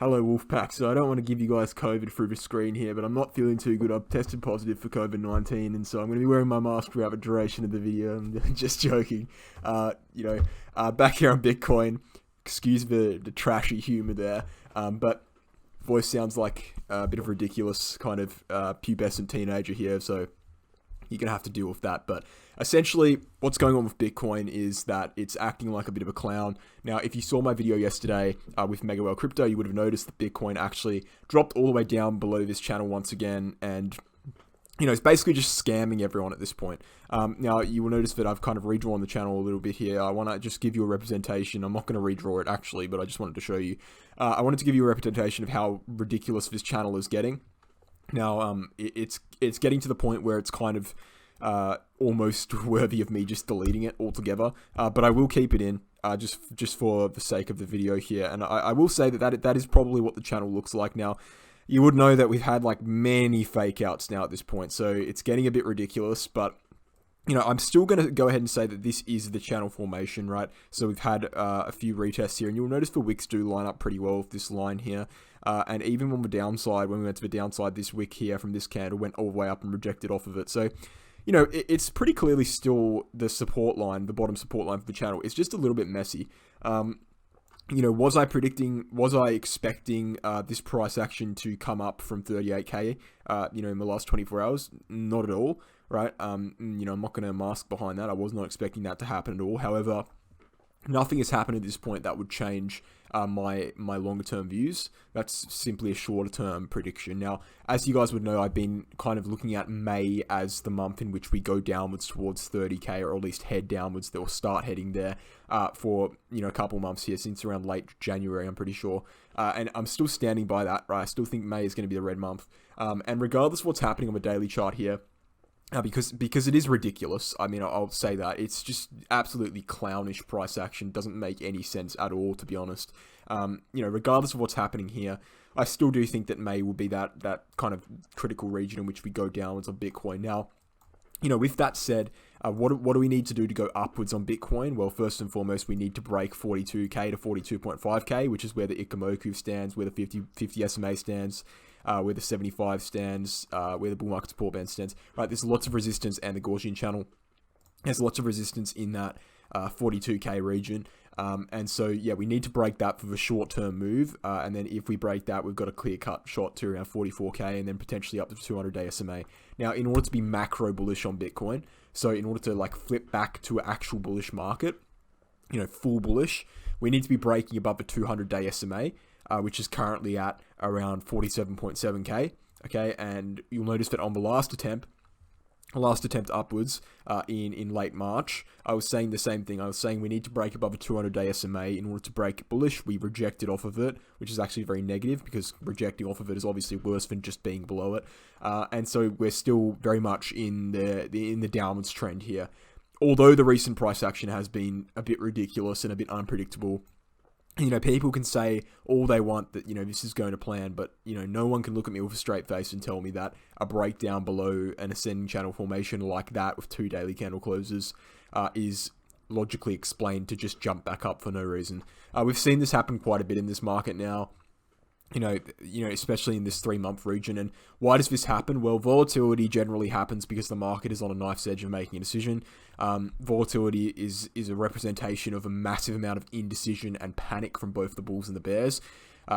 Hello Wolfpack, so I don't want to give you guys COVID through the screen here, but I'm not feeling too good. I've tested positive for COVID-19, and so I'm going to be wearing my mask throughout the duration of the video. I'm just joking. Back here on Bitcoin, excuse the trashy humour there, but voice sounds like a bit of a ridiculous kind of pubescent teenager here, so you're going to have to deal with that. But essentially, what's going on with Bitcoin is that it's acting like a bit of a clown. Now, if you saw my video yesterday with Mega Well Crypto, you would have noticed that Bitcoin actually dropped all the way down below this channel once again, and it's basically just scamming everyone at this point. Now, you will notice that I've kind of redrawn the channel a little bit here. I want to just give you a representation. I'm not going to redraw it, actually, but I just wanted to show you. I wanted to give you a representation of how ridiculous this channel is getting. Now, it's getting to the point where it's kind of almost worthy of me just deleting it altogether. But I will keep it in just for the sake of the video here. And I will say that is probably what the channel looks like now. You would know that we've had like many fake outs now at this point, so it's getting a bit ridiculous. But I'm still going to go ahead and say that this is the channel formation, right? So we've had a few retests here, and you'll notice the wicks do line up pretty well with this line here. And even on the downside, when we went to the downside, this wick here from this candle went all the way up and rejected off of it. So, it's pretty clearly still the support line, the bottom support line for the channel. It's just a little bit messy. Was I expecting this price action to come up from 38k, in the last 24 hours? Not at all, right? I'm not going to mask behind that. I was not expecting that to happen at all. However, nothing has happened at this point that would change my longer term views. That's simply a shorter term prediction. Now, as you guys would know, I've been kind of looking at May as the month in which we go downwards towards 30k, or at least head downwards. They'll start heading there for a couple months here, since around late January, I'm pretty sure. And I'm still standing by that, right? I still think May is going to be the red month. And regardless of what's happening on the daily chart here, because it is ridiculous. I mean, I'll say that. It's just absolutely clownish price action. Doesn't make any sense at all, to be honest. Regardless of what's happening here, I still do think that May will be that kind of critical region in which we go downwards on Bitcoin. Now, with that said, what do we need to do to go upwards on Bitcoin? Well, first and foremost, we need to break 42k to 42.5k, which is where the Ichimoku stands, where the 50 SMA stands, where the 75 stands, where the bull market support band stands, right? There's lots of resistance, and the Gaussian channel has lots of resistance in that 42k region. And so, yeah, we need to break that for the short-term move. And then if we break that, we've got a clear-cut shot to around 44k, and then potentially up to 200-day SMA. Now, in order to be macro bullish on Bitcoin, so in order to flip back to an actual bullish market, full bullish, we need to be breaking above the 200-day SMA, which is currently at around 47.7k. Okay, and you'll notice that on the last attempt upwards in late March, I was saying the same thing. I was saying we need to break above a 200-day SMA in order to break bullish. We rejected off of it, which is actually very negative, because rejecting off of it is obviously worse than just being below it. And so we're still very much in the downwards trend here. Although the recent price action has been a bit ridiculous and a bit unpredictable. People can say all they want that, this is going to plan, but, no one can look at me with a straight face and tell me that a breakdown below an ascending channel formation like that with 2 daily candle closes is logically explained to just jump back up for no reason. We've seen this happen quite a bit in this market now. Especially in this 3-month region. And why does this happen? Well, volatility generally happens because the market is on a knife's edge of making a decision. Volatility is a representation of a massive amount of indecision and panic from both the bulls and the bears,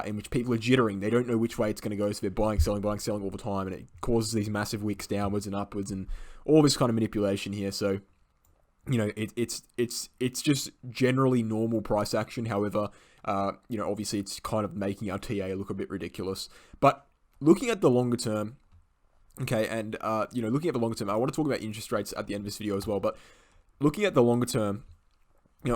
in which people are jittering. They don't know which way it's going to go, so they're buying, selling all the time, and it causes these massive wicks downwards and upwards and all this kind of manipulation here. So, it's just generally normal price action. However, obviously it's kind of making our TA look a bit ridiculous. But looking at the longer term, okay, and, looking at the longer term, I want to talk about interest rates at the end of this video as well, but looking at the longer term,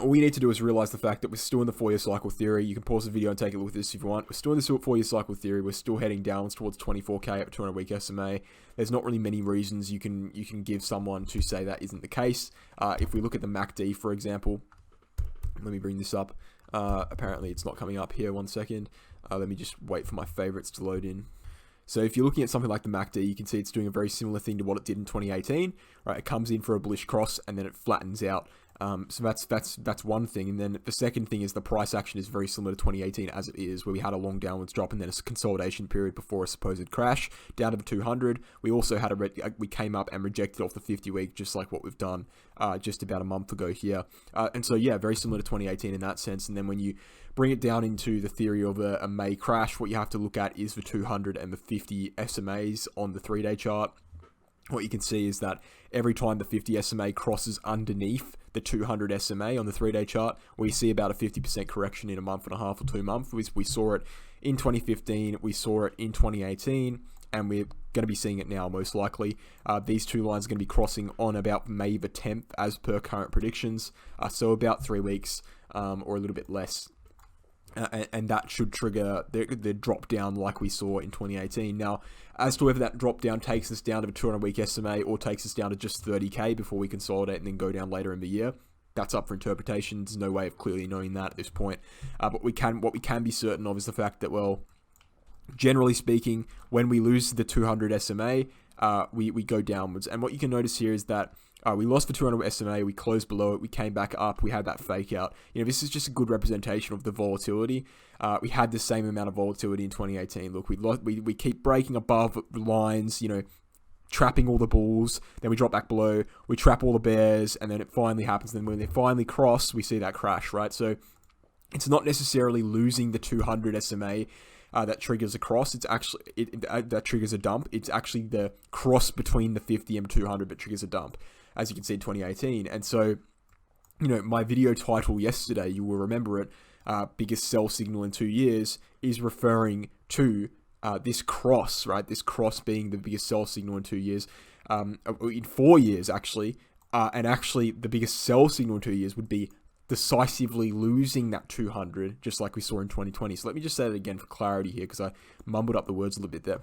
all you need to do is realize the fact that we're still in the 4-year cycle theory. You can pause the video and take a look at this if you want. We're still in the 4-year cycle theory. We're still heading downwards towards 24k at 200-week SMA. There's not really many reasons you can give someone to say that isn't the case. If we look at the MACD, for example, let me bring this up. Apparently it's not coming up here. 1 second. Let me just wait for my favorites to load in. So if you're looking at something like the MACD, you can see it's doing a very similar thing to what it did in 2018, right? It comes in for a bullish cross and then it flattens out So that's one thing. And then the second thing is the price action is very similar to 2018 as it is, where we had a long downwards drop and then a consolidation period before a supposed crash down to the 200. We also had we came up and rejected off the 50-week, just like what we've done just about a month ago here. And so yeah, very similar to 2018 in that sense. And then when you bring it down into the theory of a May crash, what you have to look at is the 200 and the 50 SMAs on the 3-day chart. What you can see is that every time the 50 SMA crosses underneath the 200 SMA on the 3-day chart, we see about a 50% correction in a month and a half or 2 months. We saw it in 2015, we saw it in 2018, and we're going to be seeing it now most likely. These two lines are going to be crossing on about May the 10th as per current predictions, so about 3 weeks or a little bit less. And that should trigger the drop down like we saw in 2018. Now, as to whether that drop down takes us down to a 200-week SMA or takes us down to just 30k before we consolidate and then go down later in the year, that's up for interpretation. There's no way of clearly knowing that at this point. But what we can be certain of is the fact that, well, generally speaking, when we lose the 200 SMA, we go downwards. And what you can notice here is that we lost the 200 SMA, we closed below it, we came back up, we had that fake out. This is just a good representation of the volatility. We had the same amount of volatility in 2018. Look, we keep breaking above lines, trapping all the bulls, then we drop back below, we trap all the bears, and then it finally happens. Then when they finally cross, we see that crash, right? So it's not necessarily losing the 200 SMA that triggers a cross. It's actually that triggers a dump. It's actually the cross between the 50 and 200 that triggers a dump, as you can see in 2018. And so, my video title yesterday, you will remember it, biggest sell signal in 2 years, is referring to this cross, right? This cross being the biggest sell signal in 2 years, in 4 years actually, and actually the biggest sell signal in 2 years would be decisively losing that 200, just like we saw in 2020. So let me just say that again for clarity here, because I mumbled up the words a little bit there.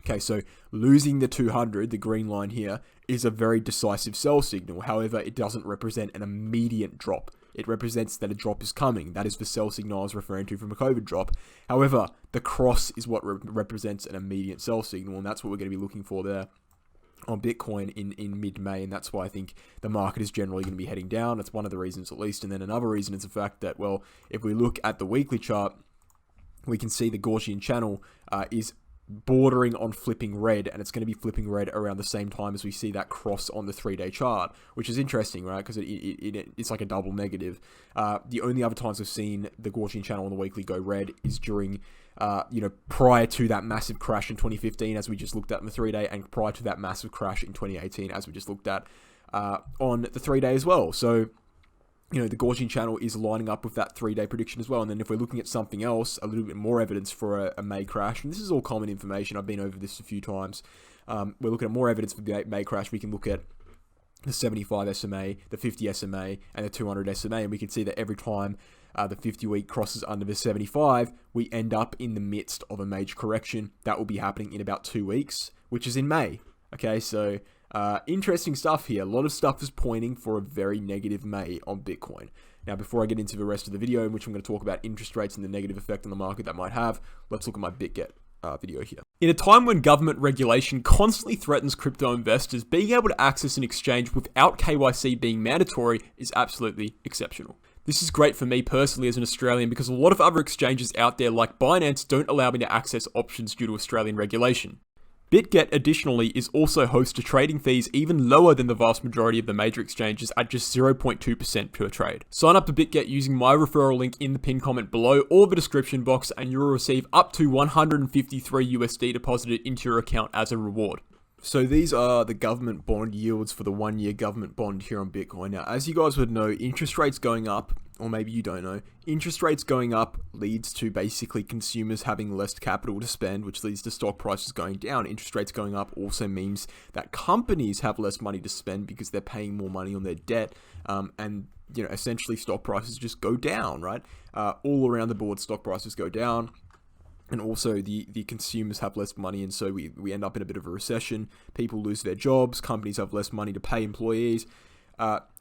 Okay, so losing the 200, the green line here, is a very decisive sell signal. However, it doesn't represent an immediate drop. It represents that a drop is coming. That is the sell signal I was referring to from a COVID drop. However, the cross is what represents an immediate sell signal, and that's what we're going to be looking for there on Bitcoin in mid-May, and that's why I think the market is generally going to be heading down. That's one of the reasons at least. And then another reason is the fact that, well, if we look at the weekly chart, we can see the Gaussian channel is bordering on flipping red, and it's going to be flipping red around the same time as we see that cross on the 3-day chart, which is interesting, right? Because it's like a double negative. The only other times we've seen the Gaussian channel on the weekly go red is during prior to that massive crash in 2015, as we just looked at in the 3-day, and prior to that massive crash in 2018, as we just looked at on the 3-day as well. So, the Gaussian channel is lining up with that 3-day prediction as well. And then if we're looking at something else, a little bit more evidence for a May crash, and this is all common information, I've been over this a few times. We're looking at more evidence for the May crash. We can look at the 75 SMA, the 50 SMA, and the 200 SMA, and we can see that every time the 50-week crosses under the 75, we end up in the midst of a major correction. That will be happening in about 2 weeks, which is in May. Okay, so interesting stuff here. A lot of stuff is pointing for a very negative May on Bitcoin. Now, before I get into the rest of the video, in which I'm going to talk about interest rates and the negative effect on the market that might have, let's look at my BitGet video here. In a time when government regulation constantly threatens crypto investors, being able to access an exchange without KYC being mandatory is absolutely exceptional. This is great for me personally as an Australian, because a lot of other exchanges out there like Binance don't allow me to access options due to Australian regulation. BitGet additionally is also host to trading fees even lower than the vast majority of the major exchanges at just 0.2% per trade. Sign up to BitGet using my referral link in the pinned comment below or the description box, and you will receive up to 153 USD deposited into your account as a reward. So these are the government bond yields for the 1-year government bond here on Bitcoin. Now, as you guys would know, interest rates going up, or maybe you don't know, interest rates going up leads to basically consumers having less capital to spend, which leads to stock prices going down. Interest rates going up also means that companies have less money to spend because they're paying more money on their debt, and essentially stock prices just go down, right? All around the board, stock prices go down. And also the consumers have less money, and so we end up in a bit of a recession. People lose their jobs, companies have less money to pay employees.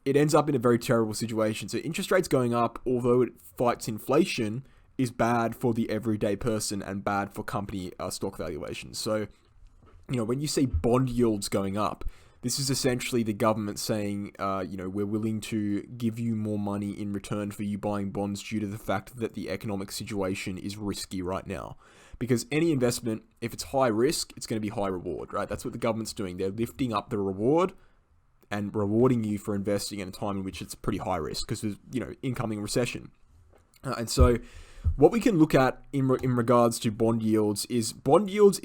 It ends up in a very terrible situation. So interest rates going up, although it fights inflation, is bad for the everyday person and bad for company stock valuations. So, when you see bond yields going up, This is essentially the government saying, we're willing to give you more money in return for you buying bonds due to the fact that the economic situation is risky right now. Because any investment, if it's high risk, it's going to be high reward, right? That's what the government's doing. They're lifting up the reward and rewarding you for investing in a time in which it's pretty high risk because there's, incoming recession. And so what we can look at in regards to bond yields is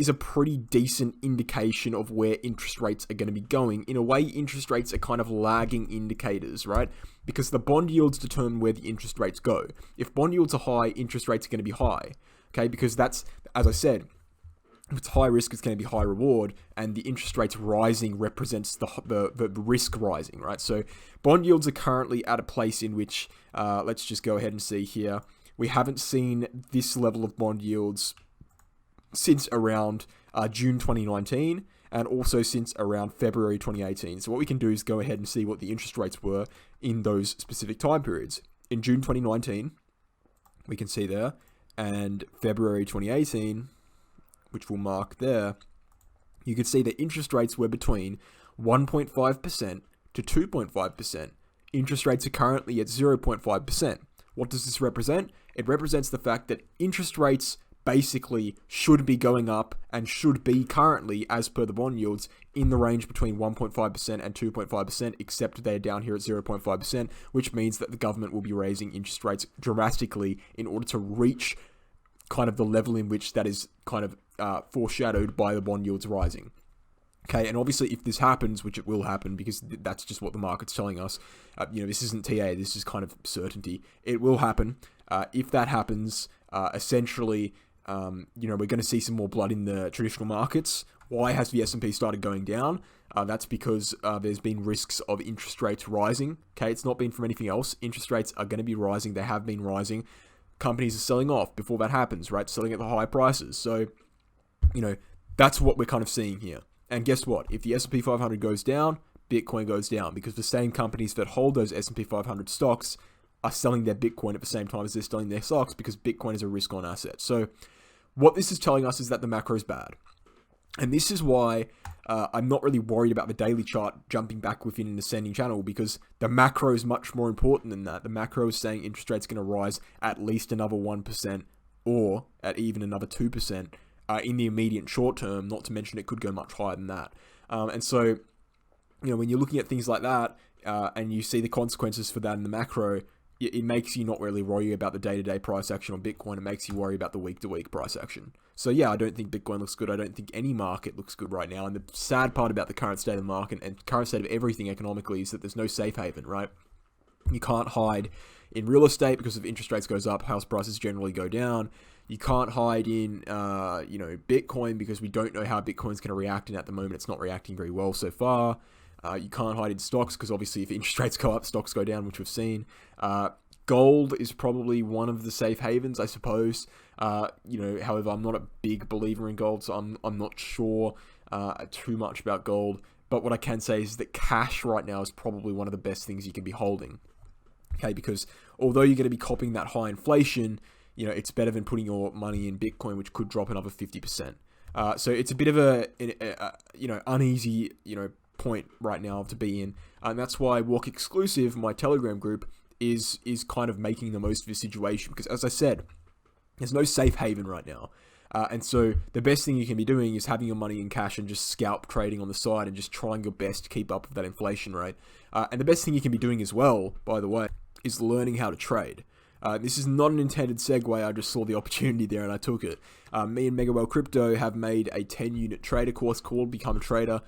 a pretty decent indication of where interest rates are going to be going. In a way, interest rates are kind of lagging indicators, right? Because the bond yields determine where the interest rates go. If bond yields are high, interest rates are going to be high, okay? Because that's, as I said, if it's high risk, it's going to be high reward, and the interest rates rising represents the risk rising, right? So bond yields are currently at a place in which, let's just go ahead and see here, we haven't seen this level of bond yields since around June 2019, and also since around February 2018. So what we can do is go ahead and see what the interest rates were in those specific time periods. In June 2019, we can see there, and February 2018, which we'll mark there, you can see that interest rates were between 1.5% to 2.5%. Interest rates are currently at 0.5%. What does this represent? It represents the fact that interest rates basically should be going up and should be currently, as per the bond yields, in the range between 1.5% and 2.5%, except they're down here at 0.5%, which means that the government will be raising interest rates drastically in order to reach kind of the level in which that is kind of foreshadowed by the bond yields rising. Okay, and obviously if this happens, which it will happen because that's just what the market's telling us, this isn't TA, this is kind of certainty. It will happen. If that happens, essentially, we're going to see some more blood in the traditional markets. Why has the S&P started going down? That's because there's been risks of interest rates rising. Okay, it's not been from anything else. Interest rates are going to be rising. They have been rising. Companies are selling off before that happens, right? Selling at the high prices. So, that's what we're kind of seeing here. And guess what? If the S&P 500 goes down, Bitcoin goes down because the same companies that hold those S&P 500 stocks are selling their Bitcoin at the same time as they're selling their stocks because Bitcoin is a risk-on asset. So what this is telling us is that the macro is bad. And this is why I'm not really worried about the daily chart jumping back within an ascending channel because the macro is much more important than that. The macro is saying interest rates are going to rise at least another 1% or at even another 2%. In the immediate short term, not to mention it could go much higher than that. And so, when you're looking at things like that and you see the consequences for that in the macro, it makes you not really worry about the day-to-day price action on Bitcoin. It makes you worry about the week-to-week price action. So yeah, I don't think Bitcoin looks good. I don't think any market looks good right now. And the sad part about the current state of the market and current state of everything economically is that there's no safe haven, right? You can't hide in real estate because if interest rates goes up, house prices generally go down. You can't hide in, Bitcoin because we don't know how Bitcoin's going to react, and at the moment it's not reacting very well so far. You can't hide in stocks because obviously if interest rates go up, stocks go down, which we've seen. Gold is probably one of the safe havens, I suppose. However, I'm not a big believer in gold, so I'm not sure too much about gold. But what I can say is that cash right now is probably one of the best things you can be holding. Okay, because although you're going to be copying that high inflation, it's better than putting your money in Bitcoin, which could drop another 50%. So it's a bit of a uneasy, point right now to be in. And that's why Walk Exclusive, my Telegram group, is kind of making the most of the situation. Because as I said, there's no safe haven right now. And so the best thing you can be doing is having your money in cash and just scalp trading on the side and just trying your best to keep up with that inflation rate. And the best thing you can be doing as well, by the way, is learning how to trade. This is not an intended segue. I just saw the opportunity there and I took it. Me and Megawell Crypto have made a 10-unit trader course called Become a Trader.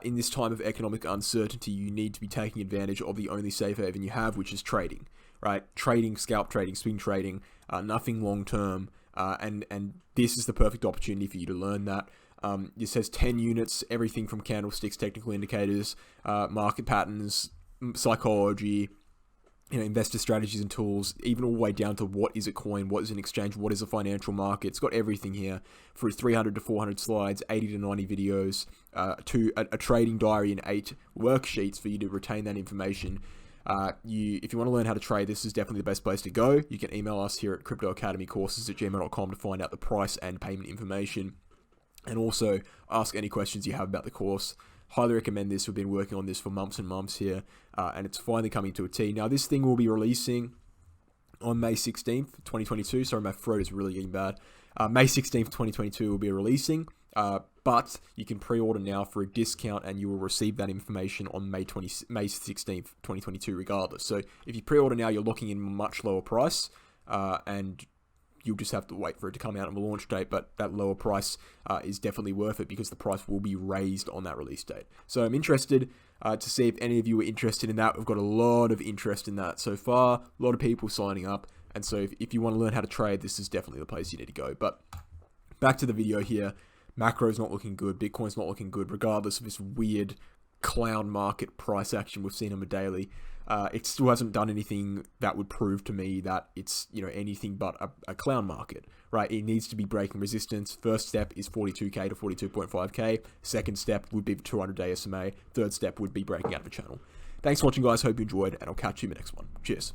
In this time of economic uncertainty, you need to be taking advantage of the only safe haven you have, which is trading, right? Trading, scalp trading, swing trading, nothing long term. And this is the perfect opportunity for you to learn that. This has 10 units, everything from candlesticks, technical indicators, market patterns, psychology, investor strategies and tools, even all the way down to what is a coin, what is an exchange, what is a financial market. It's got everything here through 300 to 400 slides, 80 to 90 videos, to a trading diary and 8 worksheets for you to retain that information. If you want to learn how to trade, this is definitely the best place to go. You can email us here at cryptoacademycourses@gmail.com to find out the price and payment information, and also ask any questions you have about the course. highly recommend this. We've been working on this for months and months here, and it's finally coming to a T. Now, this thing will be releasing on May 16th, 2022. Sorry, my throat is really getting bad. May 16th, 2022 will be releasing, but you can pre-order now for a discount, and you will receive that information on May 16th, 2022 regardless. So if you pre-order now, you're locking in a much lower price, and you'll just have to wait for it to come out on the launch date, but that lower price is definitely worth it because the price will be raised on that release date. So I'm interested to see if any of you are interested in that. We've got a lot of interest in that so far, a lot of people signing up, and so if you want to learn how to trade, this is definitely the place you need to go. But back to the video here. Macro's not looking good, Bitcoin's not looking good, regardless of this weird clown market price action we've seen on the daily. It still hasn't done anything that would prove to me that it's, anything but a clown market, right? It needs to be breaking resistance. First step is 42k to 42.5k. Second step would be the 200-day SMA. Third step would be breaking out of the channel. Thanks for watching, guys. Hope you enjoyed, and I'll catch you in the next one. Cheers.